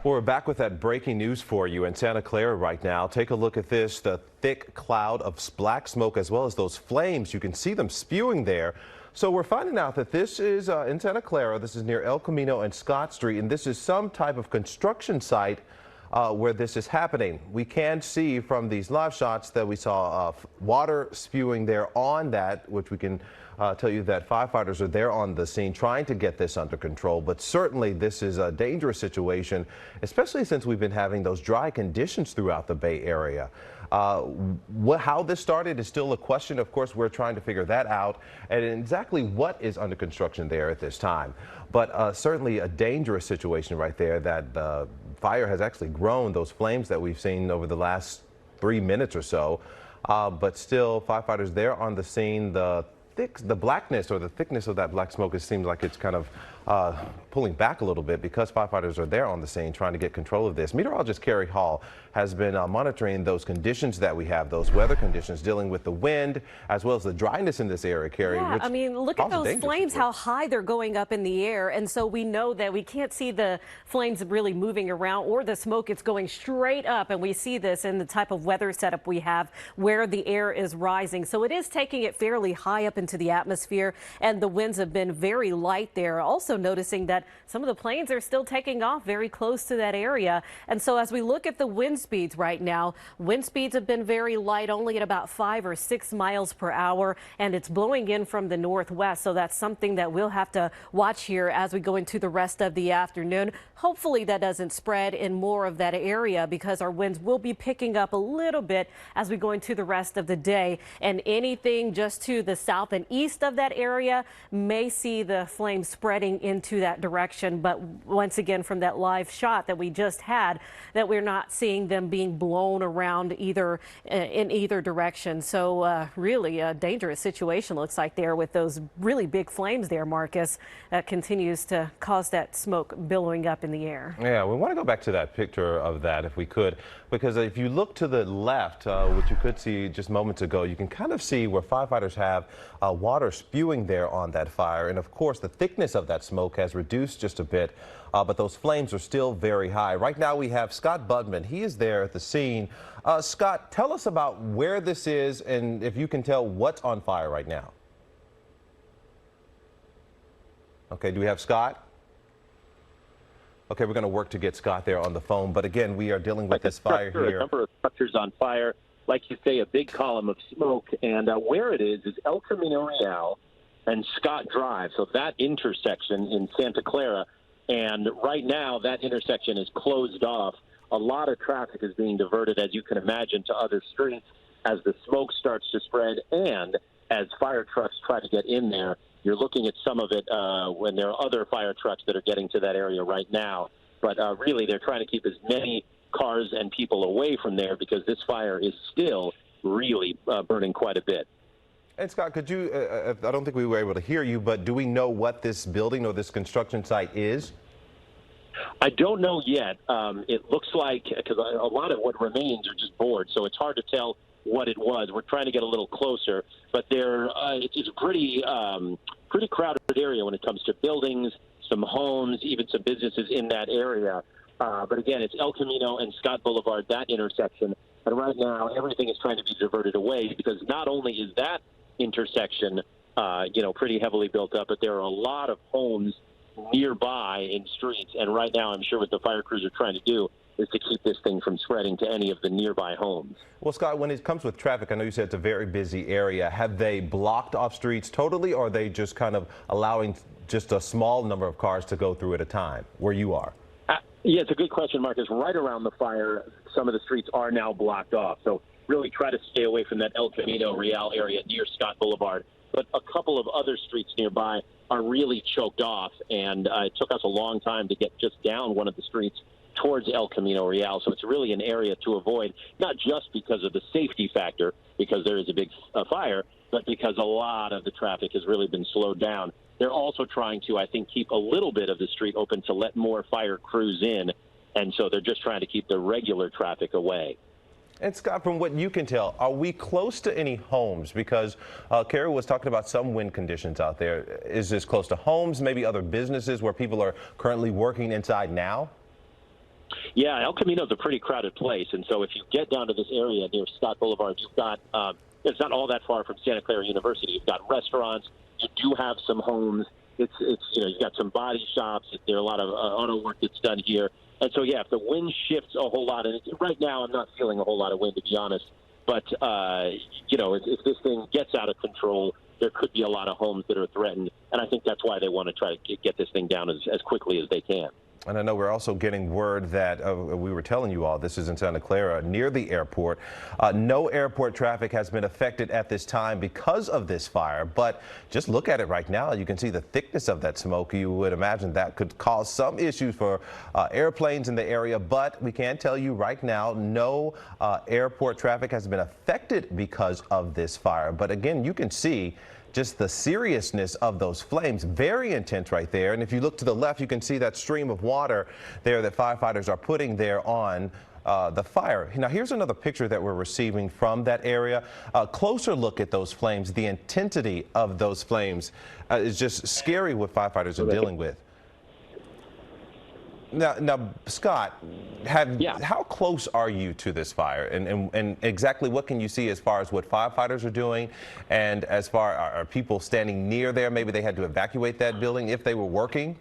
Well, we're back with that breaking news for you in Santa Clara right now. Take a look at this, the thick cloud of black smoke as well as those flames. You can see them spewing there. So we're finding out that this is in Santa Clara. This is near El Camino and Scott Street, and this is some type of construction site where this is happening. We can see from these live shots that we saw water spewing there on that, which we can tell you that firefighters are there on the scene trying to get this under control. But certainly this is a dangerous situation, especially since we've been having those dry conditions throughout the Bay Area. How this started is still a question. Of course, we're trying to figure that out and exactly what is under construction there at this time. But certainly a dangerous situation right there, that the fire has actually grown, those flames that we've seen over the last 3 minutes or so. But still, firefighters there on the scene. The blackness or the thickness of that black smoke, it seems like it's kind of pulling back a little bit because firefighters are there on the scene trying to get control of this. Meteorologist Carrie Hall has been monitoring those conditions that we have, those weather conditions, dealing with the wind as well as the dryness in this area, Carrie. Yeah, I mean, look at those flames, how high they're going up in the air. And so we know that we can't see the flames really moving around or the smoke. It's going straight up. And we see this in the type of weather setup we have where the air is rising. So it is taking it fairly high up into the atmosphere, and the winds have been very light there. Also noticing that some of the planes are still taking off very close to that area. And so as we look at the wind speeds right now, wind speeds have been very light, only at about 5 or 6 miles per hour, and it's blowing in from the northwest. So that's something that we'll have to watch here as we go into the rest of the afternoon. Hopefully that doesn't spread in more of that area, because our winds will be picking up a little bit as we go into the rest of the day, and anything just to the south and east of that area may see the flames spreading into that direction. But once again, from that live shot that we just had, that we're not seeing them being blown around either in either direction. So really a dangerous situation looks like there with those really big flames there, Marcus, that continues to cause that smoke billowing up in the air. Yeah, we want to go back to that picture of that if we could, because if you look to the left, which you could see just moments ago, you can kind of see where firefighters have water spewing there on that fire. And of course, the thickness of that smoke has reduced just a bit, but those flames are still very high. Right now we have Scott Budman. He is there at the scene. Scott, tell us about where this is and if you can tell what's on fire right now. Okay, do we have Scott? Okay, we're going to work to get Scott there on the phone. But again, we are dealing with this fire here. A number of structures on fire. Like you say, a big column of smoke. And where it is El Camino Real and Scott Drive. So that intersection in Santa Clara. And right now, that intersection is closed off. A lot of traffic is being diverted, as you can imagine, to other streets as the smoke starts to spread. And as fire trucks try to get in there, you're looking at some of it when there are other fire trucks that are getting to that area right now. But really, they're trying to keep as many cars and people away from there because this fire is still really burning quite a bit. And Scott, could you, I don't think we were able to hear you, but do we know what this building or this construction site is? I don't know yet. It looks like, because a lot of what remains are just boards, so it's hard to tell what it was. We're trying to get a little closer, but it's a pretty crowded area when it comes to buildings, some homes, even some businesses in that area. But again, it's El Camino and Scott Boulevard, that intersection. And right now, everything is trying to be diverted away because not only is that intersection, pretty heavily built up, but there are a lot of homes nearby in streets. And right now, I'm sure what the fire crews are trying to do is to keep this thing from spreading to any of the nearby homes. Well, Scott, when it comes with traffic, I know you said it's a very busy area. Have they blocked off streets totally, or are they just kind of allowing just a small number of cars to go through at a time where you are? Yeah, it's a good question, Marcus. Right around the fire, some of the streets are now blocked off. So really try to stay away from that El Camino Real area near Scott Boulevard. But a couple of other streets nearby are really choked off, and it took us a long time to get just down one of the streets towards El Camino Real. So it's really an area to avoid, not just because of the safety factor, because there is a big fire, but because a lot of the traffic has really been slowed down. They're also trying to, I think, keep a little bit of the street open to let more fire crews in, and so they're just trying to keep the regular traffic away. And Scott, from what you can tell, are we close to any homes? Because Carrie was talking about some wind conditions out there. Is this close to homes, maybe other businesses where people are currently working inside now? Yeah, El Camino's a pretty crowded place, and so if you get down to this area near Scott Boulevard, you've got it's not all that far from Santa Clara University. You've got restaurants. You do have some homes. It's you've got some body shops. There are a lot of auto work that's done here, and so yeah, if the wind shifts a whole lot, and right now I'm not feeling a whole lot of wind, to be honest. But if this thing gets out of control, there could be a lot of homes that are threatened, and I think that's why they want to try to get this thing down as quickly as they can. And I know we're also getting word that we were telling you all, this is in Santa Clara near the airport. No airport traffic has been affected at this time because of this fire. But just look at it right now. You can see the thickness of that smoke. You would imagine that could cause some issues for airplanes in the area. But we can tell you right now, no airport traffic has been affected because of this fire. But again, you can see just the seriousness of those flames, very intense right there. And if you look to the left, you can see that stream of water there that firefighters are putting there on the fire. Now, here's another picture that we're receiving from that area. A closer look at those flames. The intensity of those flames is just scary what firefighters are dealing with. Now, Scott, how close are you to this fire, and exactly what can you see as far as what firefighters are doing, and as far are people standing near there? Maybe they had to evacuate that building if they were working.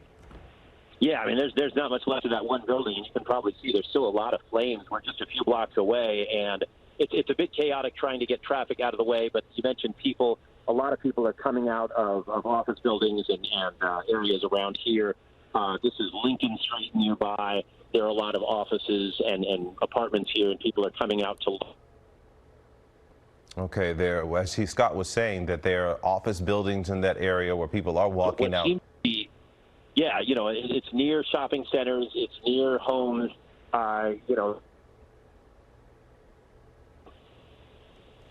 Yeah, I mean, there's not much left of that one building, and you can probably see there's still a lot of flames. We're just a few blocks away, and it's a bit chaotic trying to get traffic out of the way. But you mentioned people. A lot of people are coming out of office buildings and areas around here. This is Lincoln Street nearby. There are a lot of offices and apartments here, and people are coming out to. Okay, as Scott was saying, that there are office buildings in that area where people are walking out. Yeah, it's near shopping centers. It's near homes.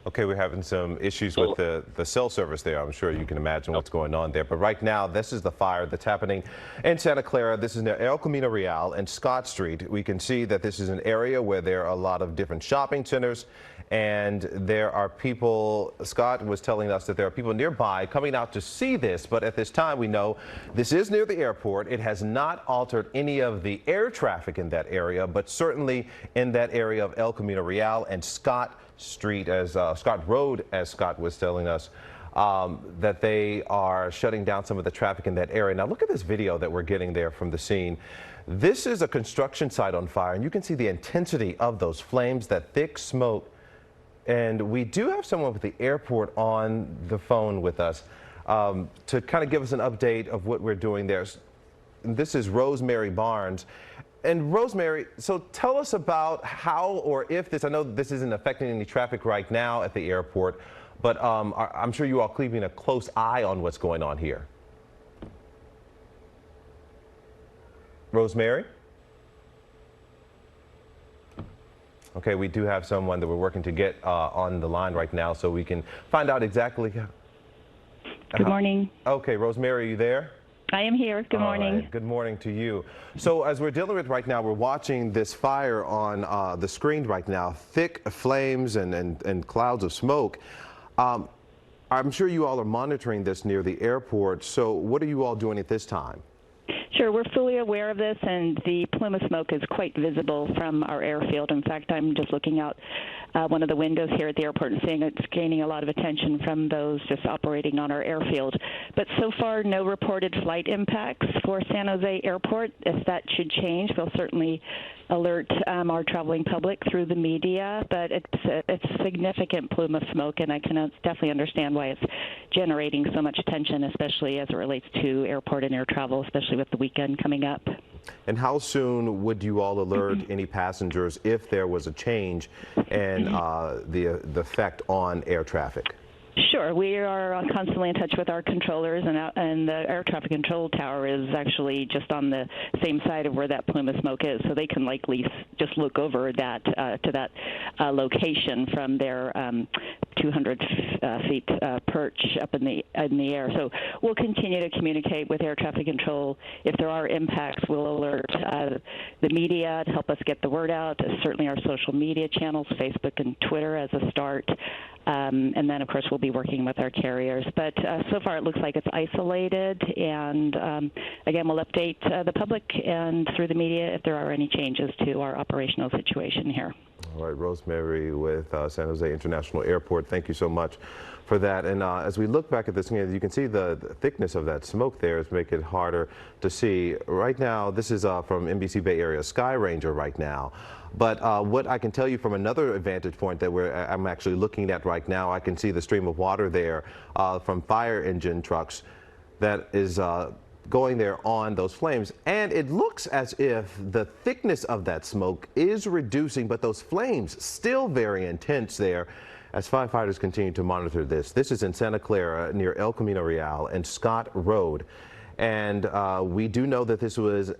Okay, we're having some issues with the cell service there. I'm sure you can imagine what's going on there. But right now, this is the fire that's happening in Santa Clara. This is near El Camino Real and Scott Street. We can see that this is an area where there are a lot of different shopping centers. And there are people, Scott was telling us that there are people nearby coming out to see this. But at this time, we know this is near the airport. It has not altered any of the air traffic in that area, but certainly in that area of El Camino Real and Scott Street, as Scott Road, as Scott was telling us, that they are shutting down some of the traffic in that area. Now look at this video that we're getting there from the scene. This is a construction site on fire, and you can see the intensity of those flames, that thick smoke. And we do have someone with the airport on the phone with us to kind of give us an update of what we're doing there. This is Rosemary Barnes. And Rosemary, so tell us about how or if this, I know this isn't affecting any traffic right now at the airport, but I'm sure you all keeping a close eye on what's going on here. Rosemary? Okay, we do have someone that we're working to get on the line right now so we can find out exactly. Good morning. Okay, Rosemary, are you there? I am here. Good morning. Right. Good morning to you. So as we're dealing with right now, we're watching this fire on the screen right now, thick flames and clouds of smoke. I'm sure you all are monitoring this near the airport. So what are you all doing at this time? Sure, we're fully aware of this, and the plume of smoke is quite visible from our airfield. In fact, I'm just looking out one of the windows here at the airport and seeing it's gaining a lot of attention from those just operating on our airfield. But so far, no reported flight impacts for San Jose Airport. If that should change, we'll certainly alert our traveling public through the media. But it's a significant plume of smoke, and I can definitely understand why it's generating so much attention, especially as it relates to airport and air travel, especially with the weekend coming up. And how soon would you all alert any passengers if there was a change in the effect on air traffic? Sure. We are constantly in touch with our controllers, and the air traffic control tower is actually just on the same side of where that plume of smoke is, so they can likely just look over that to that location from their 200 feet perch up in the air. So we'll continue to communicate with air traffic control. If there are impacts, we'll alert the media to help us get the word out. Certainly our social media channels, Facebook and Twitter as a start. And then, of course, we'll be working with our carriers. But so far it looks like it's isolated. And, again, we'll update the public and through the media if there are any changes to our operational situation here. All right, Rosemary with San Jose International Airport, thank you so much for that. And as we look back at this, you can see the thickness of that smoke there is making it harder to see. Right now, this is from NBC Bay Area Sky Ranger right now. But what I can tell you from another vantage point that I'm actually looking at right now, I can see the stream of water there from fire engine trucks that is going there on those flames. And it looks as if the thickness of that smoke is reducing, but those flames still very intense there as firefighters continue to monitor this. This is in Santa Clara near El Camino Real and Scott Road. And we do know that this was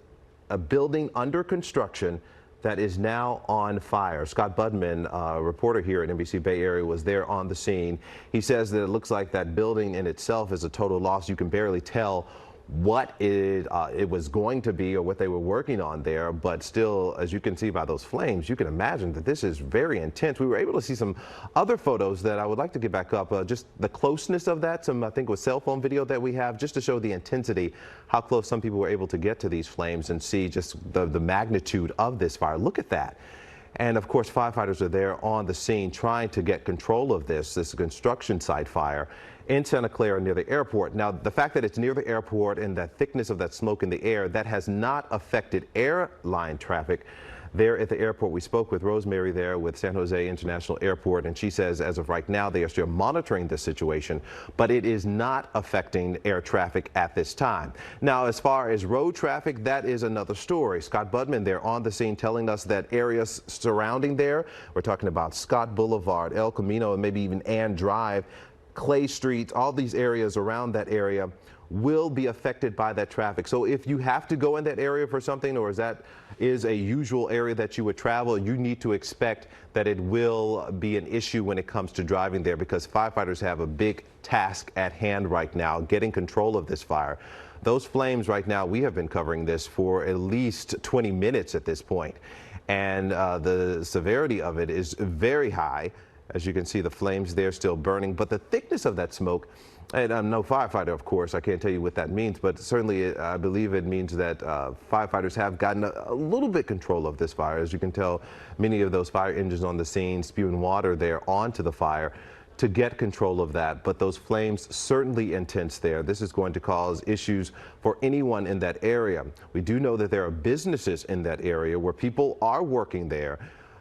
a building under construction that is now on fire. Scott Budman, reporter here at NBC Bay Area, was there on the scene. He says that it looks like that building in itself is a total loss. You can barely tell what it was going to be or what they were working on there, but still, as you can see by those flames, you can imagine that this is very intense. We were able to see some other photos that I would like to get back up, just the closeness of that, I think with cell phone video that we have, just to show the intensity, how close some people were able to get to these flames and see just the magnitude of this fire. Look at that. And of course, firefighters are there on the scene trying to get control of this construction site fire in Santa Clara near the airport. Now, the fact that it's near the airport and the thickness of that smoke in the air, that has not affected airline traffic there at the airport. We spoke with Rosemary there with San Jose International Airport, and she says as of right now they are still monitoring this situation, but it is not affecting air traffic at this time. Now, as far as road traffic, that is another story. Scott Budman there on the scene telling us that areas surrounding there, we're talking about Scott Boulevard, El Camino, and maybe even Ann Drive, Clay Street, all these areas around that area will be affected by that traffic. So if you have to go in that area for something, or is a usual area that you would travel, you need to expect that it will be an issue when it comes to driving there, because firefighters have a big task at hand right now, getting control of this fire. Those flames right now, we have been covering this for at least 20 minutes at this point, and the severity of it is very high. As you can see, the flames there still burning, but the thickness of that smoke, and I'm no firefighter, of course, I can't tell you what that means, but certainly I believe it means that firefighters have gotten a little bit control of this fire. As you can tell, many of those fire engines on the scene spewing water there onto the fire to get control of that, but those flames certainly intense there. This is going to cause issues for anyone in that area. We do know that there are businesses in that area where people are working there.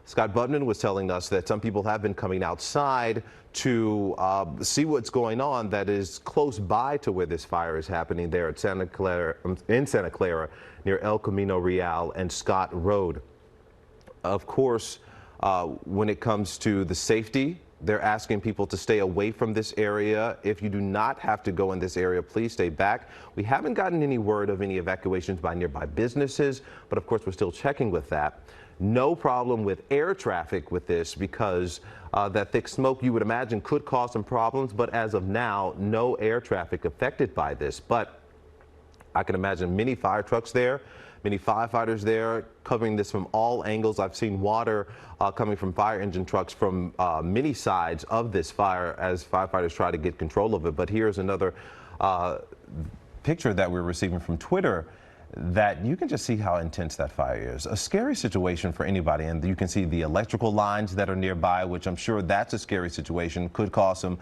Scott Budman was telling us that some people have been coming outside to see what's going on that is close by to where this fire is happening there at in Santa Clara near El Camino Real and Scott Road. Of course, when it comes to the safety, they're asking people to stay away from this area. If you do not have to go in this area, please stay back. We haven't gotten any word of any evacuations by nearby businesses, but of course we're still checking with that. No problem with air traffic with this, because that thick smoke, you would imagine, could cause some problems, but as of now, no air traffic affected by this. But I can imagine many fire trucks there, many firefighters there covering this from all angles. I've seen water coming from fire engine trucks from many sides of this fire as firefighters try to get control of it. But here's another picture that we're receiving from Twitter, that you can just see how intense that fire is. A scary situation for anybody, and you can see the electrical lines that are nearby, which I'm sure that's a scary situation. Could cause them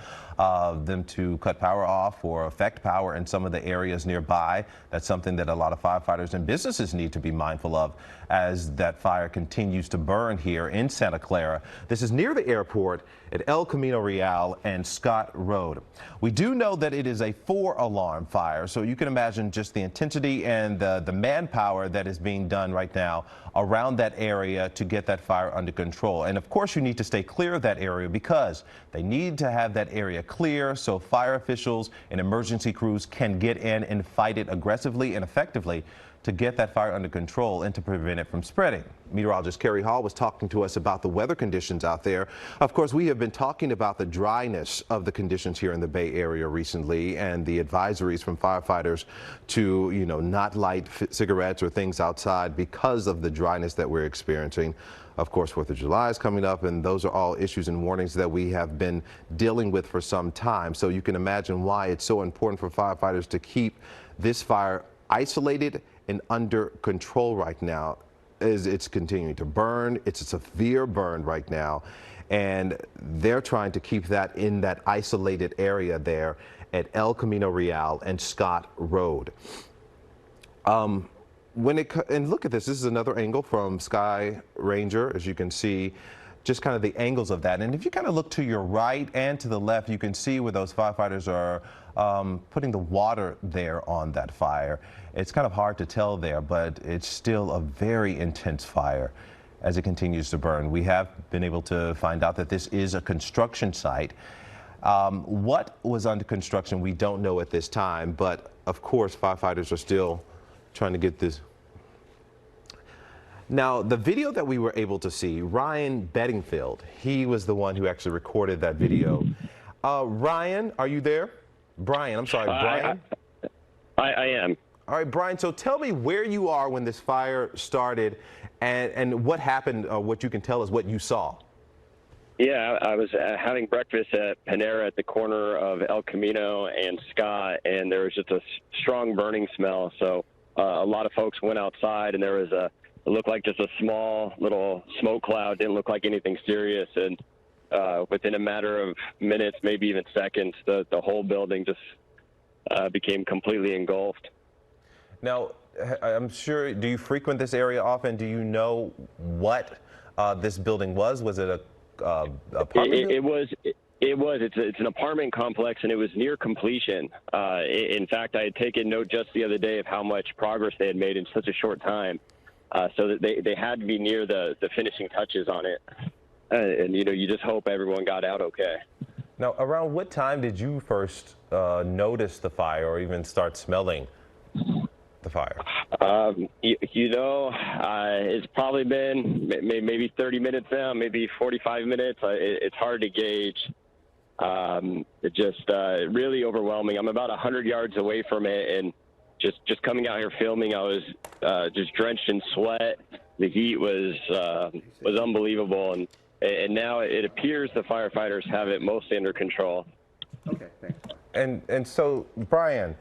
to cut power off or affect power in some of the areas nearby. That's something that a lot of firefighters and businesses need to be mindful of as that fire continues to burn here in Santa Clara. This is near the airport at El Camino Real and Scott Road. We do know that it is a 4-alarm fire, so you can imagine just the intensity and the manpower that is being done right now around that area to get that fire under control. And of course, you need to stay clear of that area, because they need to have that area clear so fire officials and emergency crews can get in and fight it aggressively and effectively to get that fire under control and to prevent it from spreading. Meteorologist Carrie Hall was talking to us about the weather conditions out there. Of course, we have been talking about the dryness of the conditions here in the Bay Area recently and the advisories from firefighters to, not light cigarettes or things outside because of the dryness that we're experiencing. Of course, 4th of July is coming up, and those are all issues and warnings that we have been dealing with for some time. So you can imagine why it's so important for firefighters to keep this fire isolated and under control right now, as it's continuing to burn. It's a severe burn right now, and they're trying to keep that in that isolated area there at El Camino Real and Scott Road. And look at this. This is another angle from Sky Ranger, as you can see, just kind of the angles of that. And if you kind of look to your right and to the left, you can see where those firefighters are putting the water there on that fire. It's kind of hard to tell there, but it's still a very intense fire as it continues to burn. We have been able to find out that this is a construction site. What was under construction, we don't know at this time, but of course, firefighters are still trying to get this. Now, the video that we were able to see, Ryan Bedingfield, he was the one who actually recorded that video. Ryan, are you there? Brian, I'm sorry, Brian? I am. All right, Brian, so tell me where you are when this fire started and what happened, what you can tell us what you saw. Yeah, I was having breakfast at Panera at the corner of El Camino and Scott, and there was just a strong burning smell. So a lot of folks went outside, and there was it looked like just a small little smoke cloud. Didn't look like anything serious, and within a matter of minutes, maybe even seconds, the whole building just became completely engulfed. Now, I'm sure, do you frequent this area often? Do you know what this building was? Was it a apartment? It was. It's an apartment complex, and it was near completion. In fact, I had taken note just the other day of how much progress they had made in such a short time, so that they had to be near the finishing touches on it. And you just hope everyone got out okay. Now, around what time did you first notice the fire or even start smelling the fire? It's probably been maybe 30 minutes now, maybe 45 minutes. It's hard to gauge. It's just really overwhelming. I'm about 100 yards away from it, and just coming out here filming, I was just drenched in sweat. The heat was unbelievable, and now it appears the firefighters have it mostly under control. Okay, thanks. And so, Brian,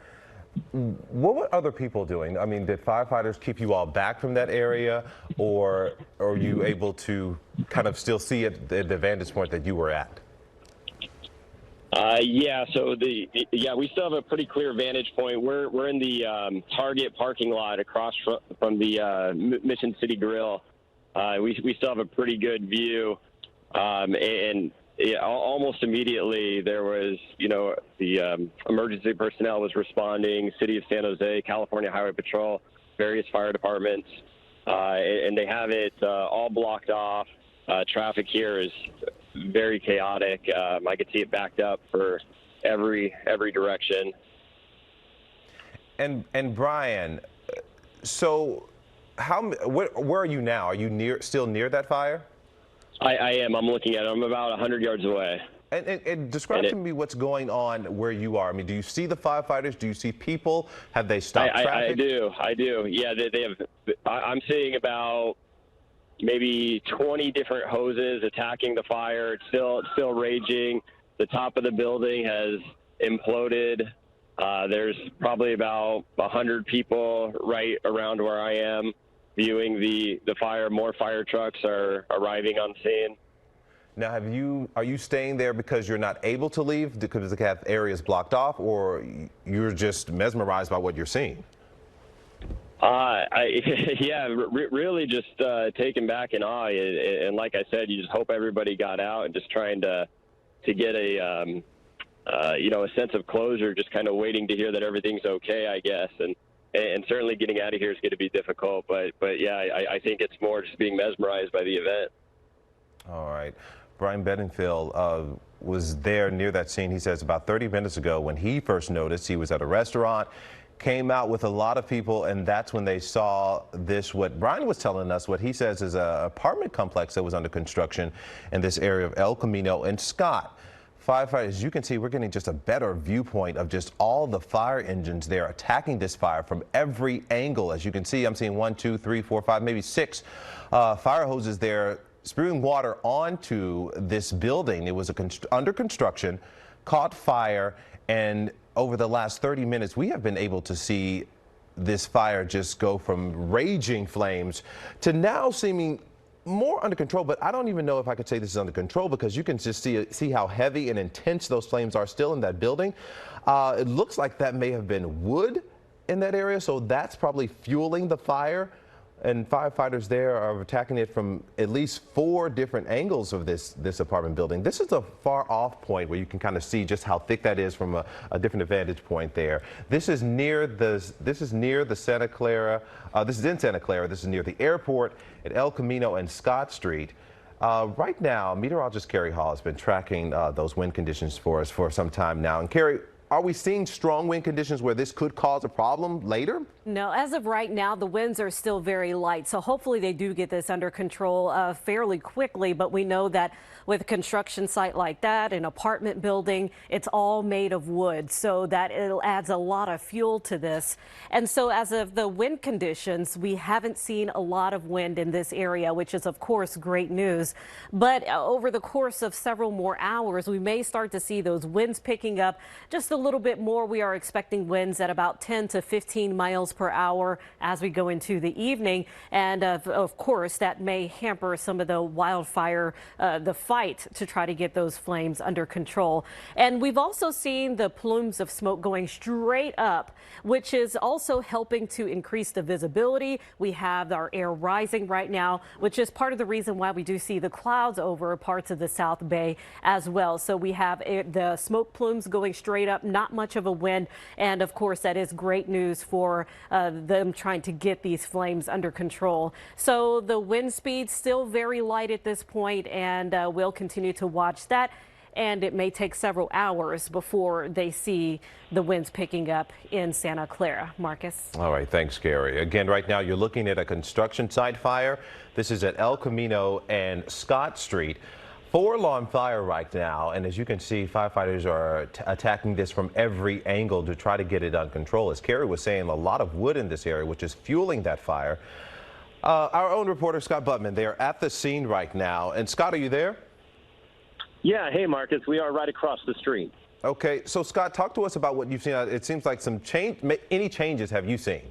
what were other people doing? I mean, did firefighters keep you all back from that area, or are you able to kind of still see it at the vantage point that you were at? Yeah, so we still have a pretty clear vantage point. We're in the Target parking lot across from the Mission City Grill. We still have a pretty good view, and almost immediately there was, the emergency personnel was responding, City of San Jose, California Highway Patrol, various fire departments, and they have it all blocked off. Traffic here is very chaotic. I could see it backed up for every direction. And Brian, so where are you now? Are you still near that fire? I am. I'm looking at it. I'm about 100 yards away. And describe to me what's going on where you are. I mean, do you see the firefighters? Do you see people? Have they stopped traffic? I do. Yeah, they have. I'm seeing about maybe 20 different hoses attacking the fire. It's still raging. The top of the building has imploded. There's probably about 100 people right around where I am viewing the fire. More fire trucks are arriving on scene. Now, are you staying there because you're not able to leave because they have areas blocked off, or you're just mesmerized by what you're seeing? Really just taken back in awe, and like I said, you just hope everybody got out and just trying to get a sense of closure, just kind of waiting to hear that everything's okay, I guess, and certainly getting out of here is going to be difficult, but yeah, I think it's more just being mesmerized by the event. All right. Brian Bedingfield was there near that scene. He says about 30 minutes ago when he first noticed, he was at a restaurant. came out with a lot of people, and that's when they saw this, what Brian was telling us, what he says is an apartment complex that was under construction in this area of El Camino and Scott. Firefighters, as you can see, we're getting just a better viewpoint of just all the fire engines there attacking this fire from every angle. As you can see, I'm seeing 1, 2, 3, 4, 5, maybe 6 fire hoses there spewing water onto this building. It was under construction, caught fire, and over the last 30 minutes, we have been able to see this fire just go from raging flames to now seeming more under control. But I don't even know if I could say this is under control, because you can just see how heavy and intense those flames are still in that building. It looks like that may have been wood in that area, so that's probably fueling the fire. And firefighters there are attacking it from at least 4 different angles of this apartment building. This is a far off point where you can kind of see just how thick that is from a different vantage point there. This is near the Santa Clara. This is in Santa Clara. This is near the airport at El Camino and Scott Street. Right now, meteorologist Carrie Hall has been tracking those wind conditions for us for some time now. And Carrie, are we seeing strong wind conditions where this could cause a problem later? No, as of right now, the winds are still very light, so hopefully they do get this under control fairly quickly. But we know that with a construction site like that, an apartment building, it's all made of wood, so that it adds a lot of fuel to this. And so as of the wind conditions, we haven't seen a lot of wind in this area, which is of course great news. But over the course of several more hours, we may start to see those winds picking up just a little bit more. We are expecting winds at about 10 to 15 miles per hour as we go into the evening. And of course, that may hamper some of the wildfire, the fight to try to get those flames under control. And we've also seen the plumes of smoke going straight up, which is also helping to increase the visibility. We have our air rising right now, which is part of the reason why we do see the clouds over parts of the South Bay as well. So we have the smoke plumes going straight up, not much of a wind. And of course, that is great news for them trying to get these flames under control. So the wind speed still very light at this point, and we'll continue to watch that. And it may take several hours before they see the winds picking up in Santa Clara. Marcus. All right. Thanks, Gary. Again, right now you're looking at a construction site fire. This is at El Camino and Scott Street. 4 alarm fire right now, and as you can see, firefighters are attacking this from every angle to try to get it under control. As Carrie was saying, a lot of wood in this area, which is fueling that fire. Our own reporter, Scott Butman, they are at the scene right now. And Scott, are you there? Yeah. Hey, Marcus. We are right across the street. Okay. So, Scott, talk to us about what you've seen. It seems like some change. Any changes have you seen?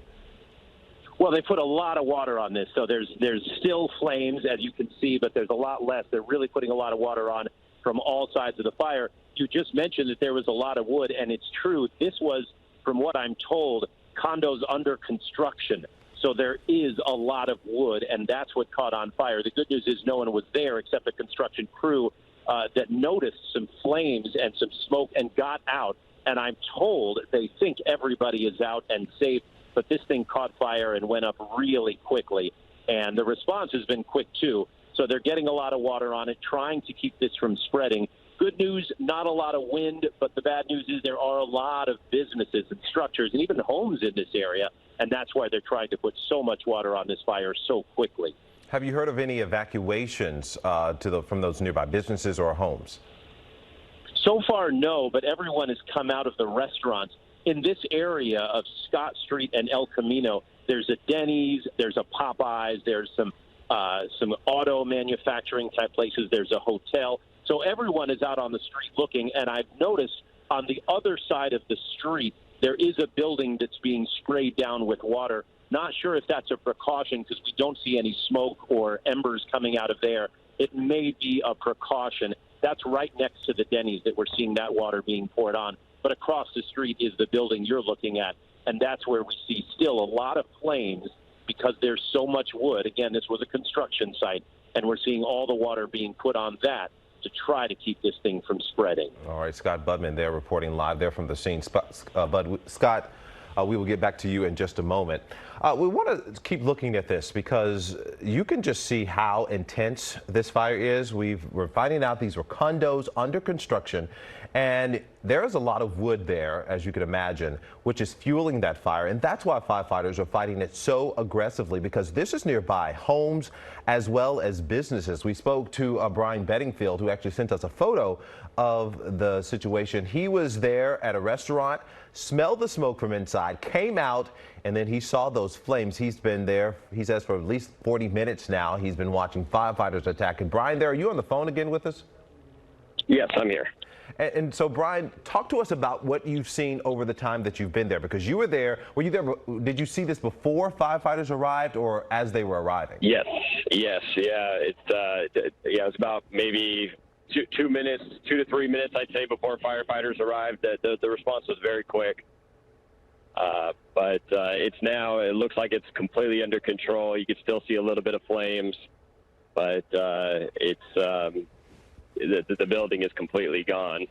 Well, they put a lot of water on this, so there's still flames, as you can see, but there's a lot less. They're really putting a lot of water on from all sides of the fire. You just mentioned that there was a lot of wood, and it's true. This was, from what I'm told, condos under construction. So there is a lot of wood, and that's what caught on fire. The good news is no one was there except the construction crew that noticed some flames and some smoke and got out. And I'm told they think everybody is out and safe. But this thing caught fire and went up really quickly. And the response has been quick, too. So they're getting a lot of water on it, trying to keep this from spreading. Good news, not a lot of wind, but the bad news is there are a lot of businesses and structures and even homes in this area, and that's why they're trying to put so much water on this fire so quickly. Have you heard of any evacuations from those nearby businesses or homes? So far, no, but everyone has come out of the restaurants. In this area of Scott Street and El Camino, there's a Denny's, there's a Popeyes, there's some auto manufacturing type places, there's a hotel. So everyone is out on the street looking, and I've noticed on the other side of the street, there is a building that's being sprayed down with water. Not sure if that's a precaution because we don't see any smoke or embers coming out of there. It may be a precaution. That's right next to the Denny's that we're seeing that water being poured on. But across the street is the building you're looking at, and that's where we see still a lot of flames because there's so much wood. Again, this was a construction site, and we're seeing all the water being put on that to try to keep this thing from spreading. All right, Scott Budman there reporting live there from the scene. Scott, we will get back to you in just a moment. We want to keep looking at this because you can just see how intense this fire is. We're finding out these were condos under construction, and there is a lot of wood there, as you can imagine, which is fueling that fire. And that's why firefighters are fighting it so aggressively, because this is nearby homes as well as businesses. We spoke to Brian Bedingfield, who actually sent us a photo of the situation. He was there at a restaurant, smelled the smoke from inside, came out, and then he saw those flames. He's been there, he says, for at least 40 minutes now. He's been watching firefighters attack. And Brian, are you on the phone again with us? Yes, I'm here. And so, Brian, talk to us about what you've seen over the time that you've been there, because you were there. Were you there? Did you see this before firefighters arrived or as they were arriving? Yes. Yeah. It was about maybe 2 to 3 minutes, I'd say, before firefighters arrived. The response was very quick. But it looks like it's completely under control. You can still see a little bit of flames, but the building is completely gone.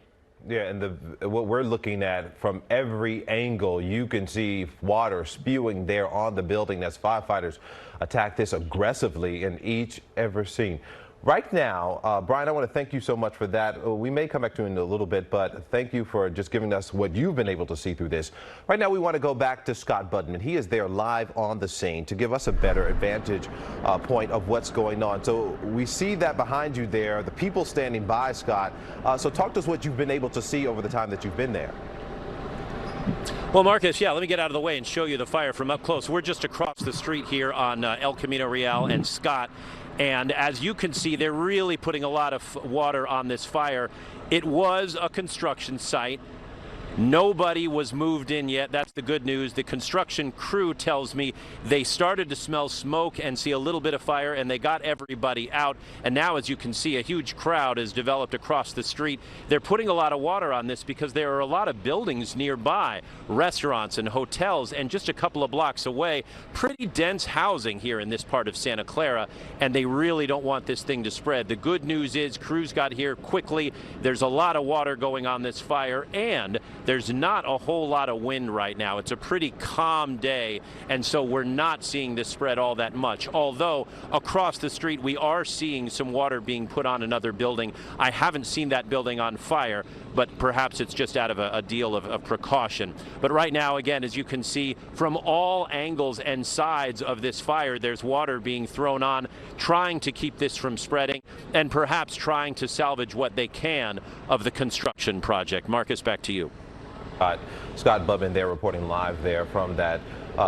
Yeah, and what we're looking at from every angle, you can see water spewing there on the building as firefighters attack this aggressively in each ever scene. Right now, Brian, I want to thank you so much for that. We may come back to you in a little bit, but thank you for just giving us what you've been able to see through this. Right now, we want to go back to Scott Budman. He is there live on the scene to give us a better vantage point of what's going on. So we see that behind you there, the people standing by, Scott. So talk to us what you've been able to see over the time that you've been there. Well, Marcus, let me get out of the way and show you the fire from up close. We're just across the street here on El Camino Real and Scott. And as you can see, they're really putting a lot of water on this fire. It was a construction site. Nobody was moved in yet. That's the good news. The construction crew tells me they started to smell smoke and see a little bit of fire, and they got everybody out. And now, as you can see, a huge crowd has developed across the street. They're putting a lot of water on this because there are a lot of buildings nearby, restaurants and hotels, and just a couple of blocks away, pretty dense housing here in this part of Santa Clara, and they really don't want this thing to spread. The good news is crews got here quickly. There's a lot of water going on this fire, and there's not a whole lot of wind right now. It's a pretty calm day, and so we're not seeing this spread all that much. Although across the street we are seeing some water being put on another building. I haven't seen that building on fire, but perhaps it's just out of a deal of precaution. But right now, again, as you can see, from all angles and sides of this fire, there's water being thrown on, trying to keep this from spreading, and perhaps trying to salvage what they can of the construction project. Marcus, back to you. Scott Budman there reporting live there from that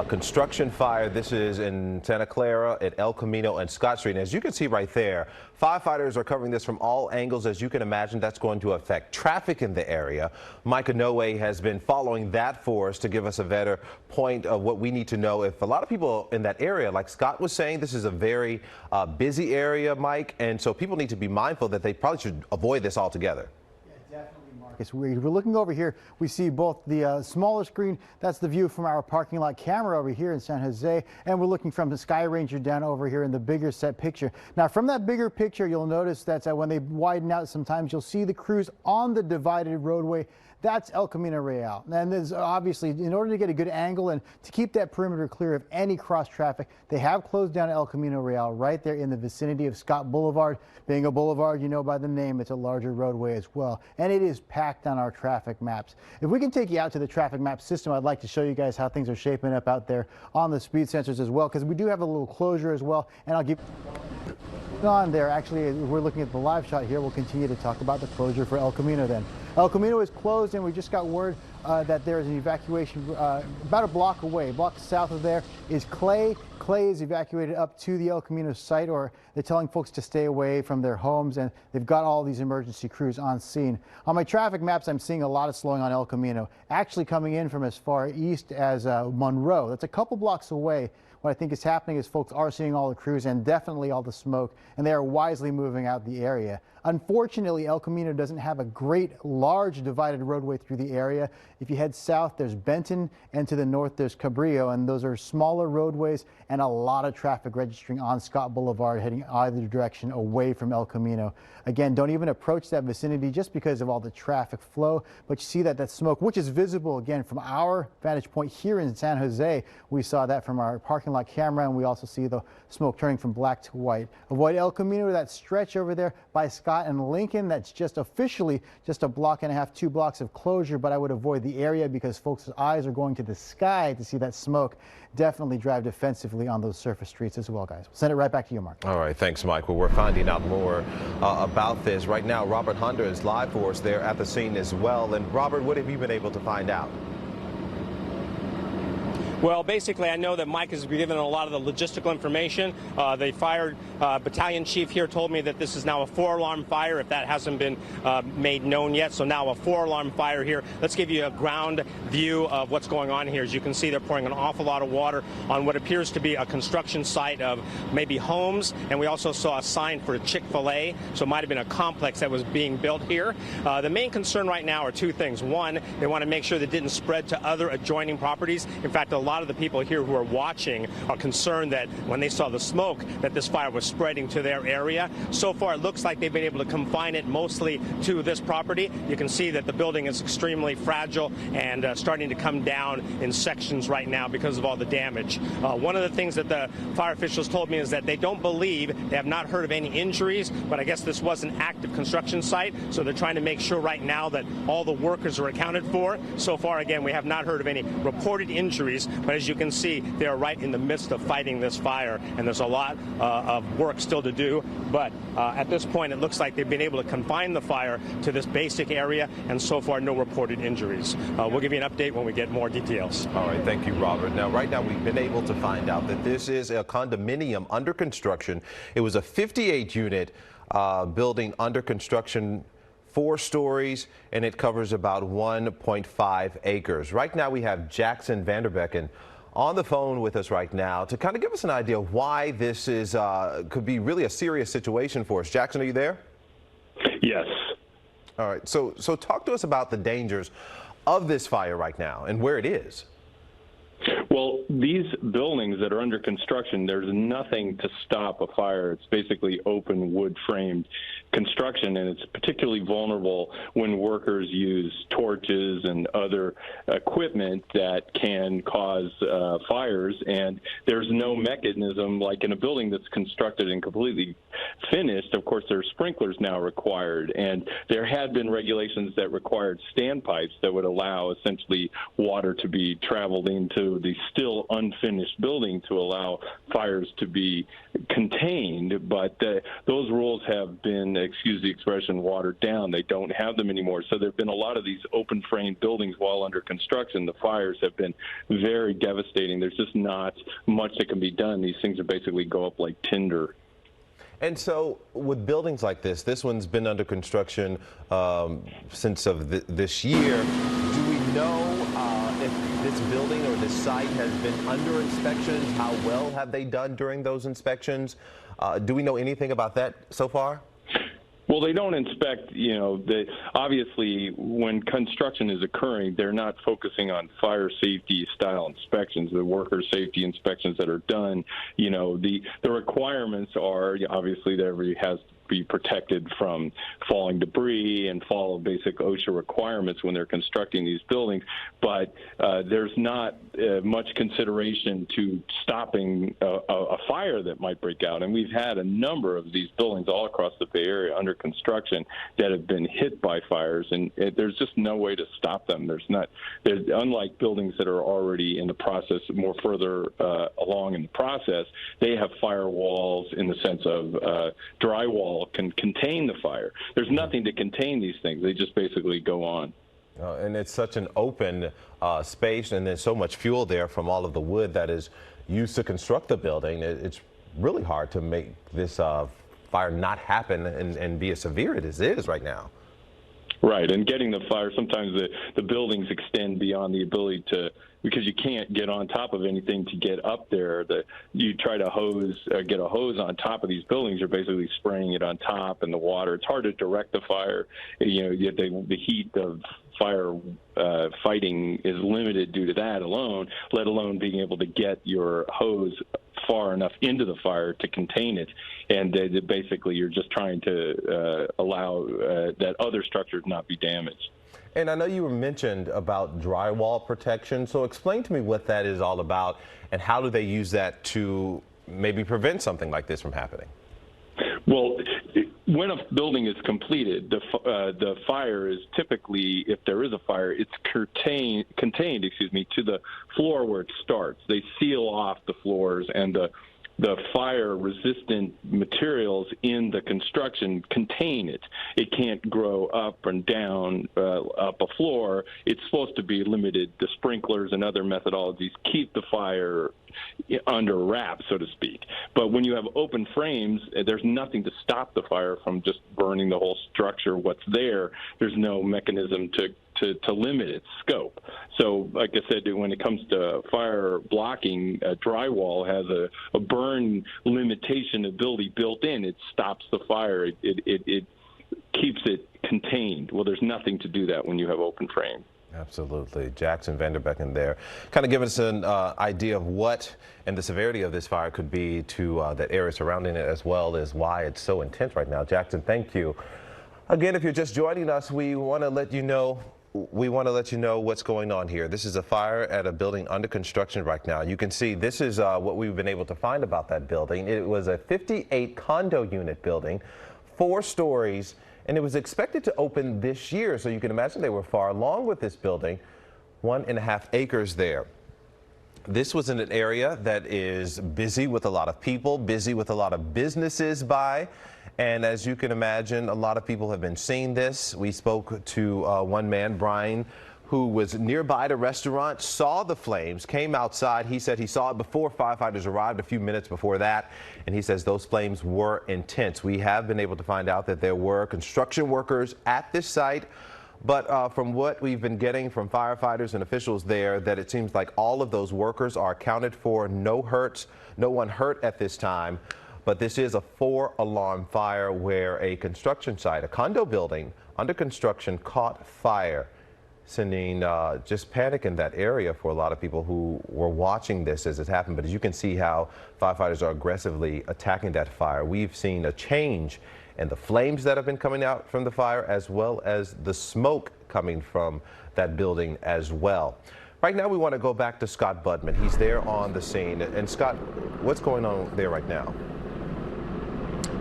construction fire. This is in Santa Clara at El Camino and Scott Street. And as you can see right there, firefighters are covering this from all angles. As you can imagine, that's going to affect traffic in the area. Micah Noe has been following that for us to give us a better point of what we need to know. If a lot of people in that area, like Scott was saying, this is a very busy area, Mike, and so people need to be mindful that they probably should avoid this altogether. We're looking over here. We see both the smaller screen. That's the view from our parking lot camera over here in San Jose. And we're looking from the Sky Ranger down over here in the bigger set picture. Now, from that bigger picture, you'll notice that when they widen out, sometimes you'll see the crews on the divided roadway. That's El Camino Real. And there's obviously, in order to get a good angle and to keep that perimeter clear of any cross traffic, they have closed down El Camino Real right there in the vicinity of Scott Boulevard. Being a boulevard, you know by the name, it's a larger roadway as well. And it is packed on our traffic maps. If we can take you out to the traffic map system, I'd like to show you guys how things are shaping up out there on the speed sensors as well, because we do have a little closure as well. And I'll give on there. Actually, we're looking at the live shot here. We'll continue to talk about the closure for El Camino then. El Camino is closed, and we just got word that there is an evacuation about a block away. A block south of there is Clay. Clay is evacuated up to the El Camino site, or they're telling folks to stay away from their homes, and they've got all these emergency crews on scene. On my traffic maps, I'm seeing a lot of slowing on El Camino, actually coming in from as far east as Monroe. That's a couple blocks away. What I think is happening is folks are seeing all the crews and definitely all the smoke, and they are wisely moving out the area. Unfortunately, El Camino doesn't have a great large divided roadway through the area. If you head south, there's Benton, and to the north, there's Cabrillo, and those are smaller roadways and a lot of traffic registering on Scott Boulevard heading either direction away from El Camino. Again, don't even approach that vicinity just because of all the traffic flow, but you see that smoke, which is visible again from our vantage point here in San Jose. We saw that from our parking lot lot camera, and we also see the smoke turning from black to white. Avoid El Camino, that stretch over there by Scott and Lincoln. That's just officially just a block and a half, 2 blocks of closure, but I would avoid the area because folks' eyes are going to the sky to see that smoke. Definitely drive defensively on those surface streets as well, guys. We'll send it right back to you, Mark. All right, thanks, Mike. Well, we're finding out more about this. Right now, Robert Hunter is live for us there at the scene as well. And Robert, what have you been able to find out? Well, basically, I know that Mike has been given a lot of the logistical information. The fire battalion chief here told me that this is now a 4-alarm fire, if that hasn't been made known yet. So now a 4-alarm fire here. Let's give you a ground view of what's going on here. As you can see, they're pouring an awful lot of water on what appears to be a construction site of maybe homes. And we also saw a sign for a Chick-fil-A. So it might have been a complex that was being built here. The main concern right now are 2 things. One, they want to make sure that it didn't spread to other adjoining properties. In fact, a lot of the people here who are watching are concerned that when they saw the smoke that this fire was spreading to their area. So far it looks like they've been able to confine it mostly to this property. You can see that the building is extremely fragile and starting to come down in sections right now because of all the damage. One of the things that the fire officials told me is that they don't believe, they have not heard of any injuries, but I guess this was an active construction site, so they're trying to make sure right now that all the workers are accounted for. So far, again, we have not heard of any reported injuries, but as you can see, they are right in the midst of fighting this fire, and there's a lot of work still to do. But at this point, it looks like they've been able to confine the fire to this basic area, and so far, no reported injuries. We'll give you an update when we get more details. All right, thank you, Robert. Now, right now, we've been able to find out that this is a condominium under construction. It was a 58-unit building under construction, 4 stories, and it covers about 1.5 acres. Right now, we have Jackson Vanderbecken on the phone with us right now to kind of give us an idea of why this is could be really a serious situation for us. Jackson, are you there? Yes. All right. So talk to us about the dangers of this fire right now and where it is. Well, these buildings that are under construction, there's nothing to stop a fire. It's basically open wood-framed construction, and it's particularly vulnerable when workers use torches and other equipment that can cause fires. And there's no mechanism like in a building that's constructed and completely finished. Of course, there are sprinklers now required, and there had been regulations that required standpipes that would allow essentially water to be traveled into the still unfinished building to allow fires to be contained, but those rules have been, excuse the expression, watered down. They don't have them anymore. So there have been a lot of these open frame buildings while under construction. The fires have been very devastating. There's just not much that can be done. These things are basically go up like tinder. And so with buildings like this one's been under construction since this year. Do we know if this building or this site has been under inspections? How well have they done during those inspections? Do we know anything about that so far? Well, they don't inspect, obviously when construction is occurring, they're not focusing on fire safety style inspections, the worker safety inspections that are done. The requirements are obviously that everybody has to be protected from falling debris and follow basic OSHA requirements when they're constructing these buildings. But there's not much consideration to stopping a fire that might break out. And we've had a number of these buildings all across the Bay Area under construction that have been hit by fires, and there's just no way to stop them. Unlike buildings that are already in the process, more further along in the process, they have firewalls in the sense of drywall can contain the fire. There's nothing to contain these things. They just basically go on. And it's such an open space, and there's so much fuel there from all of the wood that is used to construct the building. It's really hard to make this fire not happen and be as severe as it is right now. Right, and getting the fire, sometimes the buildings extend beyond the ability to, because you can't get on top of anything to get up there. You try to get a hose on top of these buildings, you're basically spraying it on top, and the water, it's hard to direct the fire. The heat of fire fighting is limited due to that alone, let alone being able to get your hose far enough into the fire to contain it, and basically you're just trying to allow that other structures not be damaged. And I know you mentioned about drywall protection, so explain to me what that is all about and how do they use that to maybe prevent something like this from happening? Well, when a building is completed, the fire is typically, if there is a fire, it's contained, to the floor where it starts. They seal off the floors, and the fire-resistant materials in the construction contain it. It can't grow up and down up a floor. It's supposed to be limited. The sprinklers and other methodologies keep the fire under wraps, so to speak. But when you have open frames, there's nothing to stop the fire from just burning the whole structure. What's there, there's no mechanism to limit its scope. So, like I said, when it comes to fire blocking, drywall has a burn limitation ability built in. It stops the fire. It keeps it contained. Well, there's nothing to do that when you have open frame. Absolutely. Jackson Vanderbecken there, kind of giving us an idea of what and the severity of this fire could be to that area surrounding it, as well as why it's so intense right now. Jackson, thank you. Again, if you're just joining us, we want to let you know what's going on here. This is a fire at a building under construction right now. You can see this is what we've been able to find about that building. It was a 58 condo unit building, 4 stories, and it was expected to open this year. So you can imagine they were far along with this building, 1.5 acres there. This was in an area that is busy with a lot of people, busy with a lot of businesses by. And as you can imagine, a lot of people have been seeing this. We spoke to one man, Brian, who was nearby the restaurant, saw the flames, came outside. He said he saw it before firefighters arrived, a few minutes before that. And he says those flames were intense. We have been able to find out that there were construction workers at this site. But from what we've been getting from firefighters and officials there, that it seems like all of those workers are accounted for. No one hurt at this time. But this is a 4-alarm fire where a construction site, a condo building under construction, caught fire, sending just panic in that area for a lot of people who were watching this as it happened. But as you can see how firefighters are aggressively attacking that fire, we've seen a change in the flames that have been coming out from the fire, as well as the smoke coming from that building as well. Right now, we want to go back to Scott Budman. He's there on the scene. And Scott, what's going on there right now?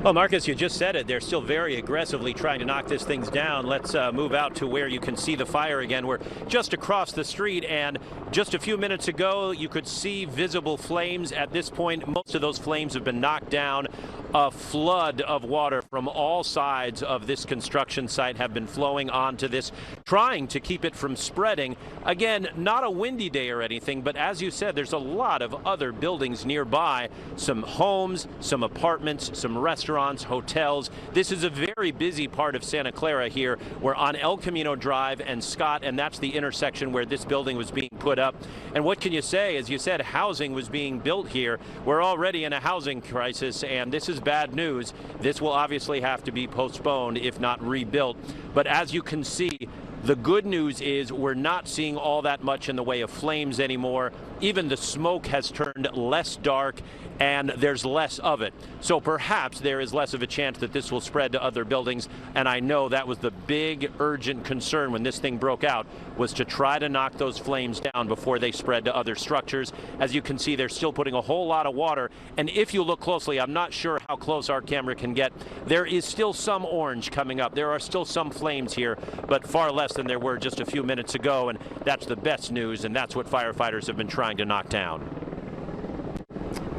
Well, Marcus, you just said it. They're still very aggressively trying to knock this thing down. Let's move out to where you can see the fire again. We're just across the street, and just a few minutes ago, you could see visible flames. At this point, most of those flames have been knocked down. A flood of water from all sides of this construction site have been flowing onto this, trying to keep it from spreading. Again, not a windy day or anything, but as you said, there's a lot of other buildings nearby, some homes, some apartments, some restaurants, hotels. This is a very busy part of Santa Clara here. We're on El Camino Drive and Scott, and that's the intersection where this building was being put up. And what can you say? As you said, housing was being built here. We're already in a housing crisis, and this is bad news. This will obviously have to be postponed, if not rebuilt. But as you can see, the good news is we're not seeing all that much in the way of flames anymore. Even the smoke has turned less dark, and there's less of it. So perhaps there is less of a chance that this will spread to other buildings. And I know that was the big urgent concern when this thing broke out, was to try to knock those flames down before they spread to other structures. As you can see, they're still putting a whole lot of water. And if you look closely, I'm not sure how close our camera can get, there is still some orange coming up. There are still some flames here, but far less than there were just a few minutes ago. And that's the best news, and that's what firefighters have been trying to knock down.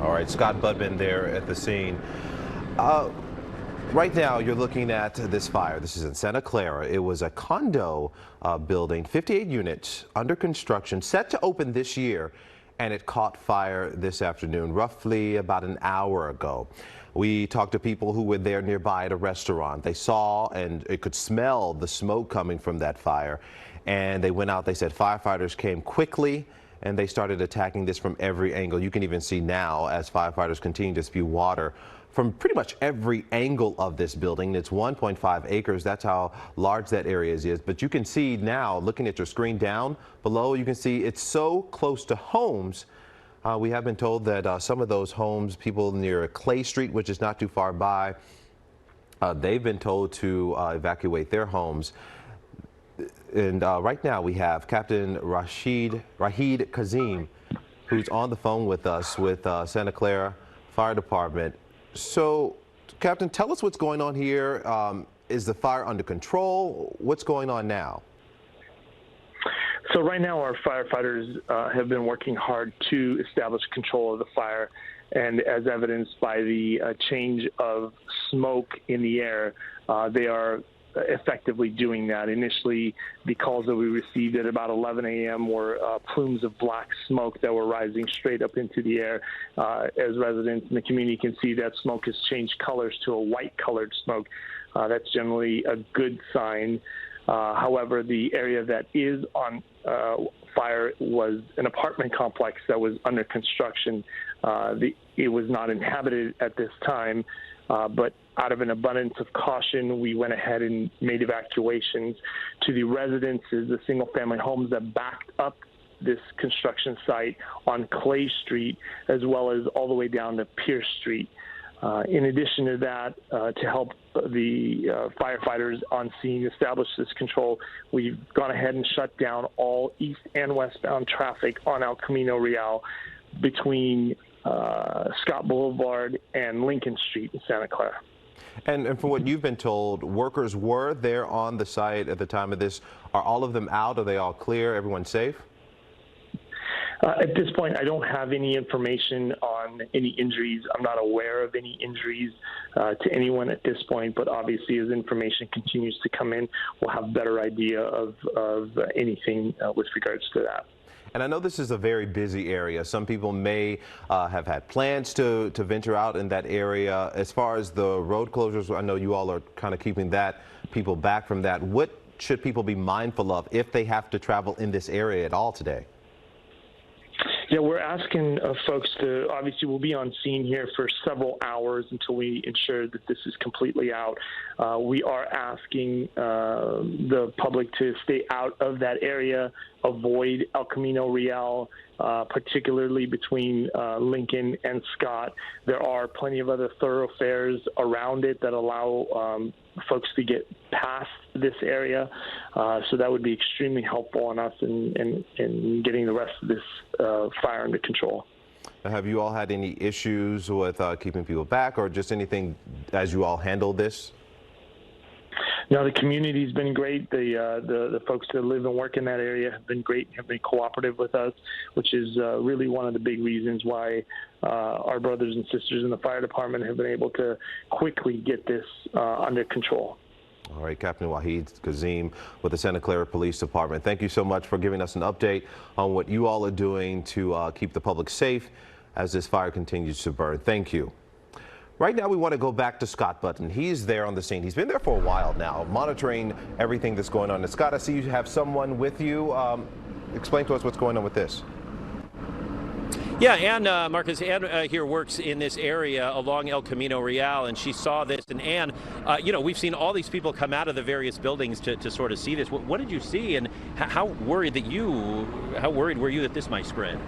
All right, Scott Budman there at the scene. Right now, you're looking at this fire. This is in Santa Clara. It was a condo building, 58 units, under construction, set to open this year, and it caught fire this afternoon, roughly about an hour ago. We talked to people who were there nearby at a restaurant. They saw and it could smell the smoke coming from that fire, and they went out. They said firefighters came quickly, and they started attacking this from every angle. You can even see now as firefighters continue to spew water from pretty much every angle of this building. It's 1.5 acres. That's how large that area is. But you can see now, looking at your screen down below, you can see it's so close to homes We have been told that some of those homes, people near Clay Street, which is not too far by, they've been told to evacuate their homes. And right now we have Captain Rahid Kazim, who's on the phone with us with Santa Clara Fire Department. So, Captain, tell us what's going on here. Is the fire under control? What's going on now? So right now our firefighters have been working hard to establish control of the fire, and as evidenced by the change of smoke in the air, they are effectively doing that. Initially, the calls that we received at about 11 a.m. were plumes of black smoke that were rising straight up into the air. As residents in the community can see, that smoke has changed colors to a white-colored smoke. That's generally a good sign. However, the area that is on fire was an apartment complex that was under construction. It was not inhabited at this time, but out of an abundance of caution, we went ahead and made evacuations to the residences, the single-family homes that backed up this construction site on Clay Street, as well as all the way down to Pierce Street. In addition to that, to help the firefighters on scene establish this control, we've gone ahead and shut down all east and westbound traffic on El Camino Real between Scott Boulevard and Lincoln Street in Santa Clara. And from what you've been told, workers were there on the site at the time of this. Are all of them out? Are they all clear? Everyone safe? At this point, I don't have any information on any injuries. I'm not aware of any injuries to anyone at this point, but obviously as information continues to come in, we'll have a better idea of anything with regards to that. And I know this is a very busy area. Some people may have had plans to venture out in that area. As far as the road closures, I know you all are kind of keeping people back from that. What should people be mindful of if they have to travel in this area at all today? Yeah, we're asking folks to, obviously we'll be on scene here for several hours until we ensure that this is completely out. We are asking the public to stay out of that area, avoid El Camino Real, particularly between Lincoln and Scott. There are plenty of other thoroughfares around it that allow folks to get past this area, so that would be extremely helpful on us in getting the rest of this fire under control. Have you all had any issues with keeping people back, or just anything as you all handle this? No, the community's been great. The folks that live and work in that area have been great, have been cooperative with us, which is really one of the big reasons why our brothers and sisters in the fire department have been able to quickly get this under control. All right, Captain Rahid Kazim with the Santa Clara Police Department. Thank you so much for giving us an update on what you all are doing to keep the public safe as this fire continues to burn. Thank you. Right now, we want to go back to Scott Button. He's there on the scene. He's been there for a while now, monitoring everything that's going on. And Scott, I see you have someone with you. Explain to us what's going on with this. Yeah, Ann, Marcus, Ann here works in this area along El Camino Real, and she saw this. And Ann, you know, we've seen all these people come out of the various buildings to sort of see this. What did you see, and how worried were you that this might spread?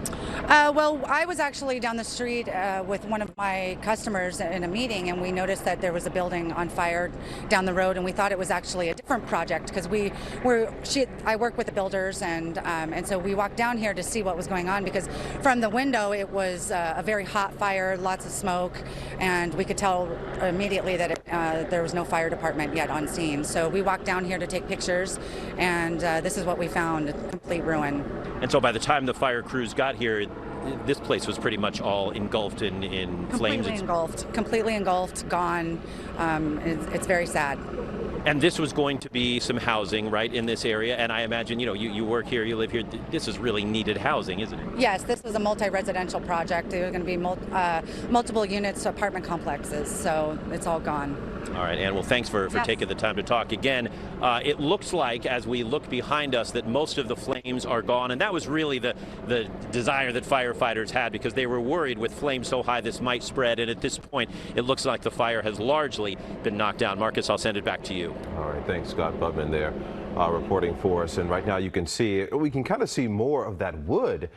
Well, I was actually down the street with one of my customers in a meeting, and we noticed that there was a building on fire down the road, and we thought it was actually a different project because I work with the builders, and so we walked down here to see what was going on, because from the window it was a very hot fire, lots of smoke, and we could tell immediately that there was no fire department yet on scene. So we walked down here to take pictures, and this is what we found: complete ruin. And so by the time the fire crews got here, this place was pretty much all engulfed in flames. Completely engulfed, gone. It's very sad. And this was going to be some housing, right, in this area. And I imagine, you know, you work here, you live here. This is really needed housing, isn't it? Yes, this was a multi-residential project. There were going to be multiple units, apartment complexes. So it's all gone. All right, Ann, well, thanks for taking the time to talk again. It looks like, as we look behind us, that most of the flames are gone. And that was really the desire that firefighters had, because they were worried with flames so high this might spread. And at this point, it looks like the fire has largely been knocked down. Marcus, I'll send it back to you. All right, thanks, Scott Butman there. reporting for us. And right now you can see, we can kind of see more of that wood.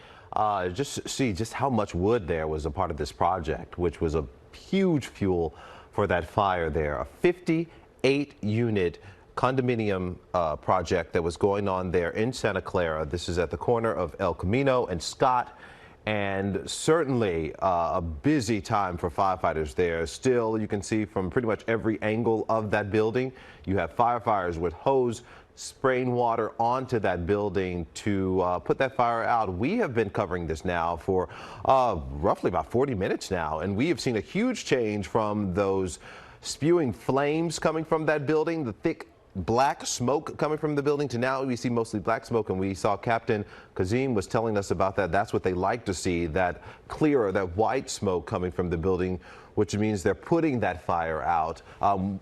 Just see just how much wood there was a part of this project, which was a huge fuel for that fire there. A 58-unit condominium project that was going on there in Santa Clara. This is at the corner of El Camino and Scott. And certainly a busy time for firefighters there. Still, you can see from pretty much every angle of that building, you have firefighters with hose spraying water onto that building to put that fire out. We have been covering this now for roughly about 40 minutes now, and we have seen a huge change from those spewing flames coming from that building, the thick black smoke coming from the building, to now we see mostly black smoke. And we saw Captain Kazim was telling us about that. That's what they like to see, that clearer, that white smoke coming from the building, which means they're putting that fire out.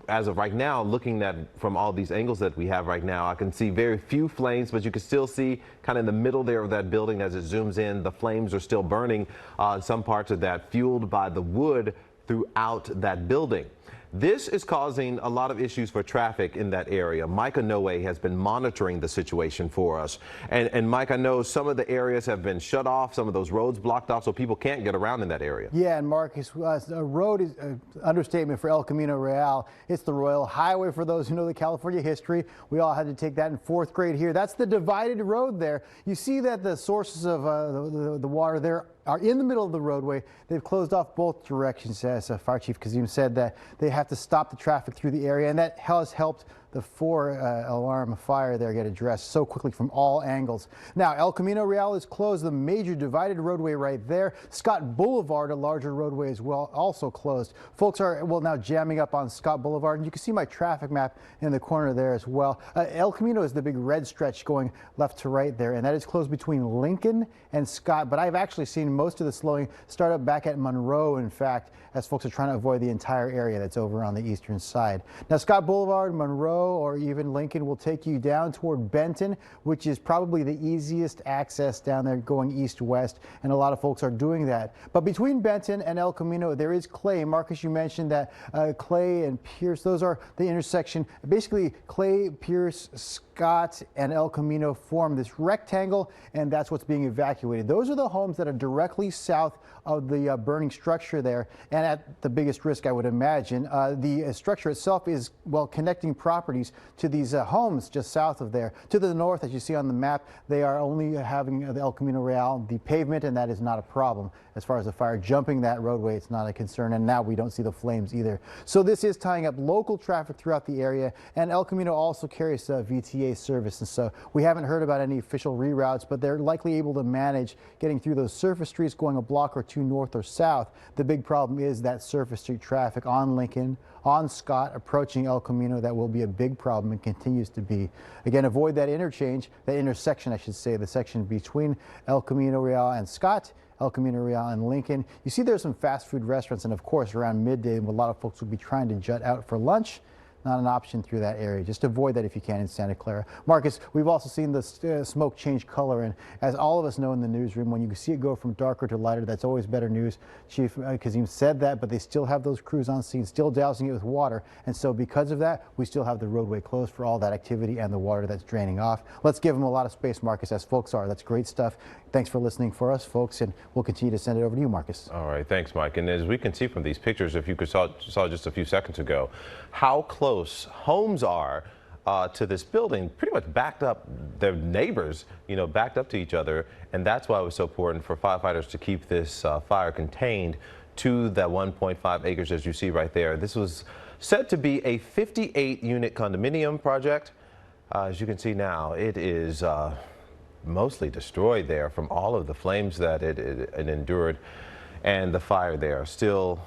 As of right now, looking at from all these angles that we have right now, I can see very few flames, but you can still see kind of in the middle there of that building as it zooms in, the flames are still burning in some parts of that, fueled by the wood throughout that building. This is causing a lot of issues for traffic in that area. Micah Noe has been monitoring the situation for us. And Mike, I know some of the areas have been shut off, some of those roads blocked off, so people can't get around in that area. Yeah, and Marcus, a road is an understatement for El Camino Real. It's the Royal Highway for those who know the California history. We all had to take that in 4th grade here. That's the divided road there. You see that the sources of the water there are in the middle of the roadway. They've closed off both directions, as Fire Chief Kazim said, that they have to stop the traffic through the area, and that has helped the 4-alarm fire there get addressed so quickly from all angles. Now, El Camino Real is closed, the major divided roadway right there. Scott Boulevard, a larger roadway as well, also closed. Folks are, well, now jamming up on Scott Boulevard, and you can see my traffic map in the corner there as well. El Camino is the big red stretch going left to right there, and that is closed between Lincoln and Scott. But I've actually seen most of the slowing start up back at Monroe, in fact, as folks are trying to avoid the entire area that's over on the eastern side. Now, Scott Boulevard, Monroe, or even Lincoln will take you down toward Benton, which is probably the easiest access down there going east-west, and a lot of folks are doing that. But between Benton and El Camino, there is Clay. Marcus, you mentioned that Clay and Pierce, those are the intersection. Basically, Clay, Pierce, Scott, and El Camino form this rectangle, and that's what's being evacuated. Those are the homes that are directly south of the burning structure there, and at the biggest risk, I would imagine. The structure itself is, well, connecting properties to these homes just south of there. To the north, as you see on the map, they are only having the El Camino Real, the pavement, and that is not a problem. As far as the fire jumping that roadway, it's not a concern, and now we don't see the flames either. So this is tying up local traffic throughout the area, and El Camino also carries VTA service, and so we haven't heard about any official reroutes, but they're likely able to manage getting through those surface streets going a block or two north or south. The big problem is that surface street traffic on Lincoln, on Scott, approaching El Camino. That will be a big problem and continues to be. Again, avoid that interchange, that intersection, I should say, the section between El Camino Real and Scott, El Camino Real and Lincoln. You see there's some fast food restaurants, and of course around midday a lot of folks will be trying to jut out for lunch. Not an option through that area. Just avoid that if you can in Santa Clara. Marcus, we've also seen the smoke change color, and as all of us know in the newsroom, when you see it go from darker to lighter, that's always better news. Chief Kazim said that, but they still have those crews on scene, still dousing it with water, and so because of that, we still have the roadway closed for all that activity and the water that's draining off. Let's give them a lot of space, Marcus, as folks are. That's great stuff. Thanks for listening for us, folks, and we'll continue to send it over to you, Marcus. All right, thanks, Mike. And as we can see from these pictures, if you saw just a few seconds ago, how close homes are to this building, pretty much backed up, their neighbors, backed up to each other. And that's why it was so important for firefighters to keep this fire contained to that 1.5 acres, as you see right there. This was said to be a 58-unit condominium project. As you can see now, it is mostly destroyed there from all of the flames that it endured, and the fire there still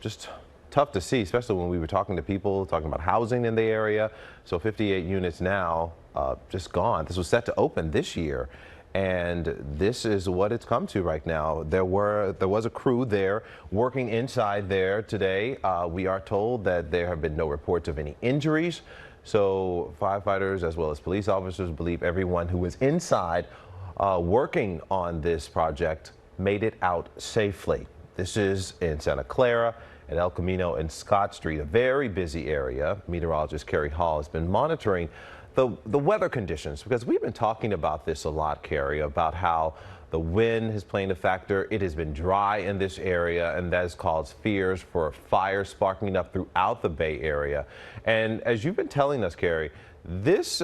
just tough to see, especially when we were talking to people talking about housing in the area. So 58 units now just gone. This was set to open this year, and this is what it's come to right now. There was a crew there working inside there today. We are told that there have been no reports of any injuries. So firefighters as well as police officers believe everyone who was inside working on this project made it out safely. This is in Santa Clara, at El Camino and Scott Street, a very busy area. Meteorologist Carrie Hall has been monitoring the weather conditions, because we've been talking about this a lot, Carrie, about how the wind is playing a factor. It has been dry in this area, and that has caused fears for fires sparking up throughout the Bay Area. And as you've been telling us, Carrie, this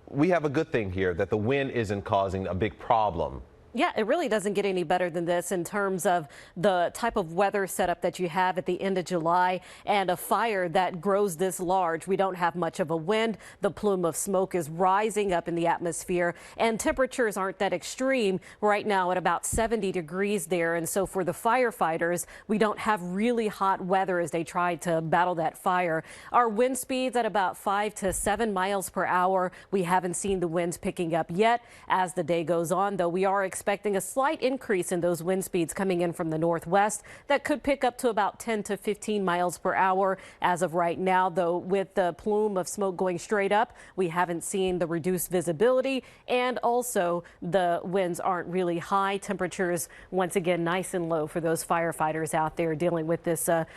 we have a good thing here, that the wind isn't causing a big problem. Yeah, it really doesn't get any better than this in terms of the type of weather setup that you have at the end of July, and a fire that grows this large. We don't have much of a wind. The plume of smoke is rising up in the atmosphere, and temperatures aren't that extreme right now at about 70 degrees there. And so for the firefighters, we don't have really hot weather as they try to battle that fire. Our wind speeds at about 5 to 7 miles per hour. We haven't seen the winds picking up yet as the day goes on, though we are expecting a slight increase in those wind speeds coming in from the northwest that could pick up to about 10 to 15 miles per hour as of right now. Though with the plume of smoke going straight up, we haven't seen the reduced visibility, and also the winds aren't really high. Temperatures once again nice and low for those firefighters out there dealing with this that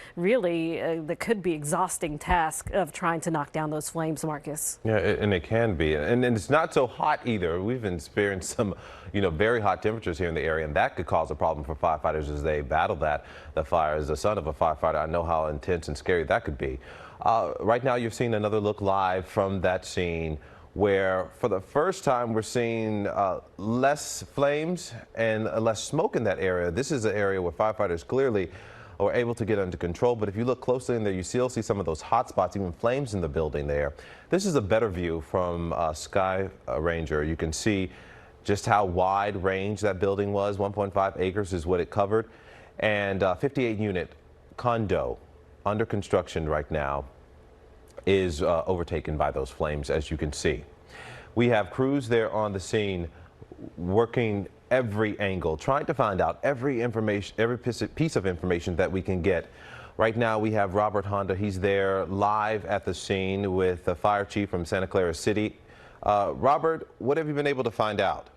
could be exhausting task of trying to knock down those flames, Marcus. Yeah, and it can be, and it's not so hot either. We've experienced some very hot temperatures here in the area, and that could cause a problem for firefighters as they battle the fire. As the son of a firefighter, I know how intense and scary that could be. Right now, you're seeing another look live from that scene, where for the first time we're seeing less flames and less smoke in that area. This is an area where firefighters clearly are able to get under control, but if you look closely in there, you still see some of those hot spots, even flames in the building there. This is a better view from Sky Ranger. You can see just how wide range that building was. 1.5 acres is what it covered, and 58-unit condo under construction right now is overtaken by those flames, as you can see. We have crews there on the scene working every angle, trying to find out every piece of information that we can get. Right now we have Robert Honda. He's there live at the scene with the fire chief from Santa Clara City. Robert, what have you been able to find out?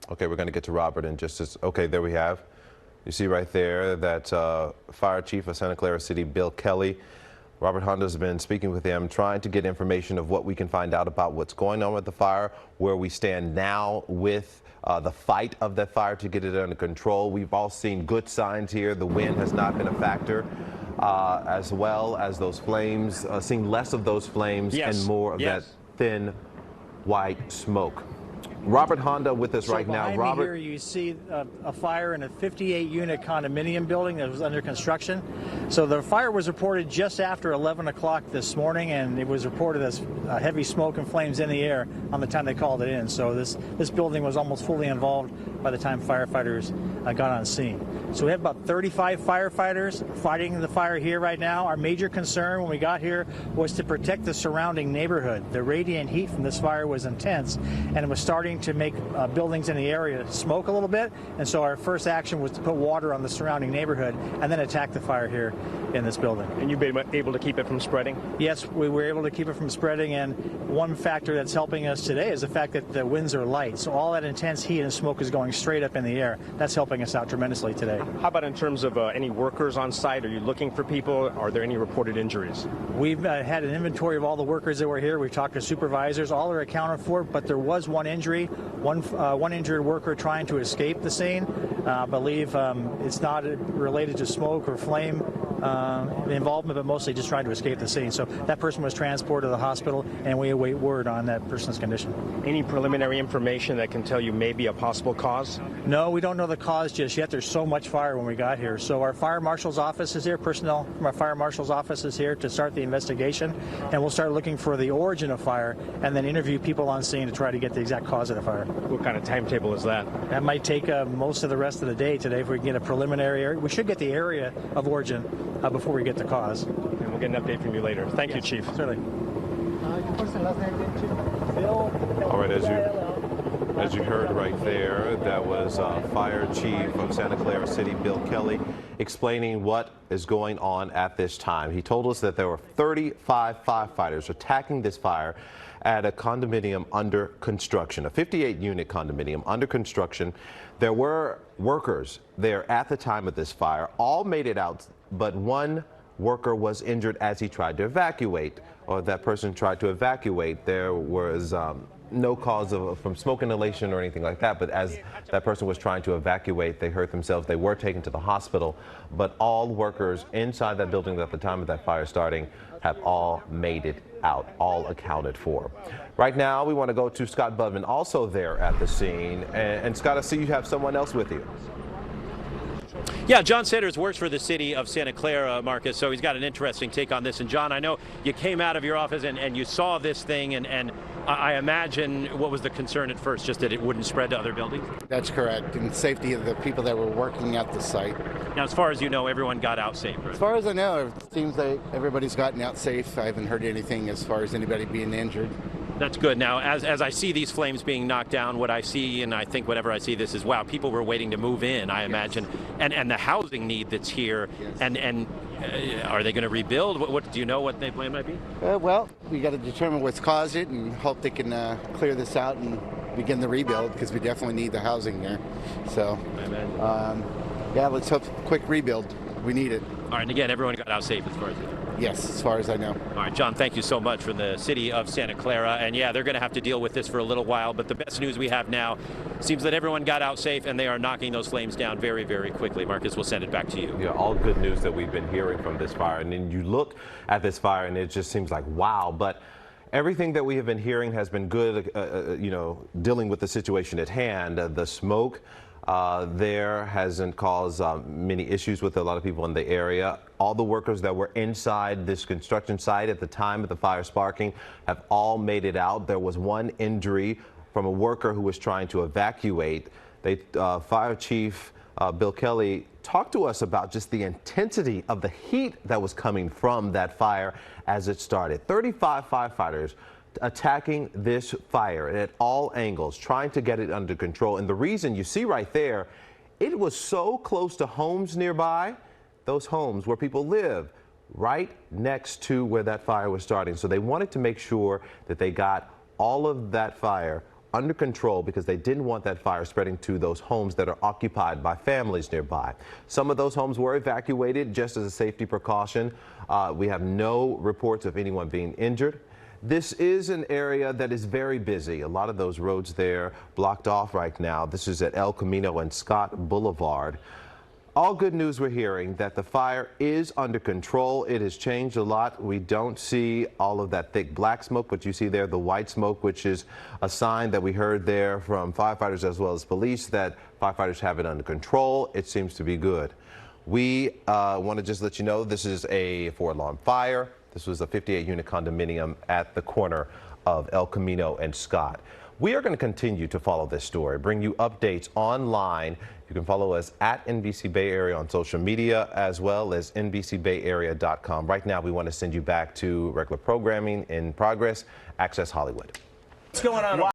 Okay, we're going to get to Robert in just as. Okay, there we have. You see right there that fire chief of Santa Clara City, Bill Kelly. Robert Honda's been speaking with him, trying to get information of what we can find out about what's going on with the fire, where we stand now with the fight of that fire to get it under control. We've all seen good signs here. The wind has not been a factor, as well as those flames, seeing less of those flames and more of that thin white smoke. Robert Honda with us right now. Robert, here you see a fire in a 58-unit condominium building that was under construction. So the fire was reported just after 11 o'clock this morning, and it was reported as heavy smoke and flames in the air on the time they called it in. So this building was almost fully involved by the time firefighters got on scene. So we have about 35 firefighters fighting the fire here right now. Our major concern when we got here was to protect the surrounding neighborhood. The radiant heat from this fire was intense, and it was starting to make buildings in the area smoke a little bit. And so our first action was to put water on the surrounding neighborhood and then attack the fire here in this building. And you've been able to keep it from spreading? Yes, we were able to keep it from spreading, and one factor that's helping us today is the fact that the winds are light. So all that intense heat and smoke is going straight up in the air. That's helping us out tremendously today. How about in terms of any workers on site? Are you looking for people? Are there any reported injuries? We've had an inventory of all the workers that were here. We've talked to supervisors. All are accounted for, but there was one injury, one injured worker trying to escape the scene. I believe it's not related to smoke or flame involvement, but mostly just trying to escape the scene. So that person was transported to the hospital, and we await word on that person's condition. Any preliminary information that can tell you maybe a possible cause? No, we don't know the cause just yet. There's so much fire when we got here. So our fire marshal's office is here. Personnel from our fire marshal's office is here to start the investigation, and we'll start looking for the origin of fire and then interview people on scene to try to get the exact cause of the fire. What kind of timetable is that? That might take most of the rest of the day today if we can get a preliminary area. We should get the area of origin before we get the cause. And we'll get an update from you later. Thank you, Chief. Certainly. All right, as you heard right there, that was Fire Chief of Santa Clara City, Bill Kelly, explaining what is going on at this time. He told us that there were 35 firefighters attacking this fire at a condominium under construction, a 58-unit condominium under construction. There were workers there at the time of this fire. All made it out, but one worker was injured as he tried to evacuate, or that person tried to evacuate. There was no cause from smoke inhalation or anything like that, but as that person was trying to evacuate, they hurt themselves. They were taken to the hospital, but all workers inside that building at the time of that fire starting have all made it out, all accounted for. Right now, we want to go to Scott Budman, also there at the scene. And Scott, I see you have someone else with you. Yeah, John Sanders works for the city of Santa Clara, Marcus, so he's got an interesting take on this. And John, I know you came out of your office and you saw this thing, and I imagine what was the concern at first, just that it wouldn't spread to other buildings? That's correct, and safety of the people that were working at the site. Now, as far as you know, everyone got out safe, right? As far as I know, it seems like everybody's gotten out safe. I haven't heard anything as far as anybody being injured. That's good. Now, as I see these flames being knocked down, what I see, and I think whenever I see this is, wow, people were waiting to move in, I imagine, and the housing need that's here, and are they going to rebuild? What do you know what their plan might be? Well, we got to determine what's caused it and hope they can clear this out and begin the rebuild, because we definitely need the housing there. So, yeah, let's hope quick rebuild. We need it. All right, and again, everyone got out safe as far as you know. Yes, as far as I know. All right, John, thank you so much from the city of Santa Clara. And yeah, they're going to have to deal with this for a little while, but the best news we have now seems that everyone got out safe and they are knocking those flames down very, very quickly. Marcus, we'll send it back to you. Yeah, all good news that we've been hearing from this fire. And then you look at this fire and it just seems like, wow. But everything that we have been hearing has been good, you know, dealing with the situation at hand. The smoke there hasn't caused many issues with a lot of people in the area. All the workers that were inside this construction site at the time of the fire sparking have all made it out. There was one injury from a worker who was trying to evacuate. Fire Chief Bill Kelly talked to us about just the intensity of the heat that was coming from that fire as it started. 35 firefighters attacking this fire at all angles, trying to get it under control. And the reason you see right there, it was so close to homes nearby, those homes where people live, right next to where that fire was starting. So they wanted to make sure that they got all of that fire under control, because they didn't want that fire spreading to those homes that are occupied by families nearby. Some of those homes were evacuated just as a safety precaution. We have no reports of anyone being injured. This is an area that is very busy. A lot of those roads there blocked off right now. This is at El Camino and Scott Boulevard. All good news we're hearing that the fire is under control. It has changed a lot. We don't see all of that thick black smoke, but you see there the white smoke, which is a sign that we heard there from firefighters as well as police that firefighters have it under control. It seems to be good. We want to just let you know this is a 4-alarm fire. This was a 58-unit condominium at the corner of El Camino and Scott. We are going to continue to follow this story, bring you updates online. You can follow us at NBC Bay Area on social media, as well as NBCBayArea.com. Right now, we want to send you back to regular programming in progress, Access Hollywood. What's going on?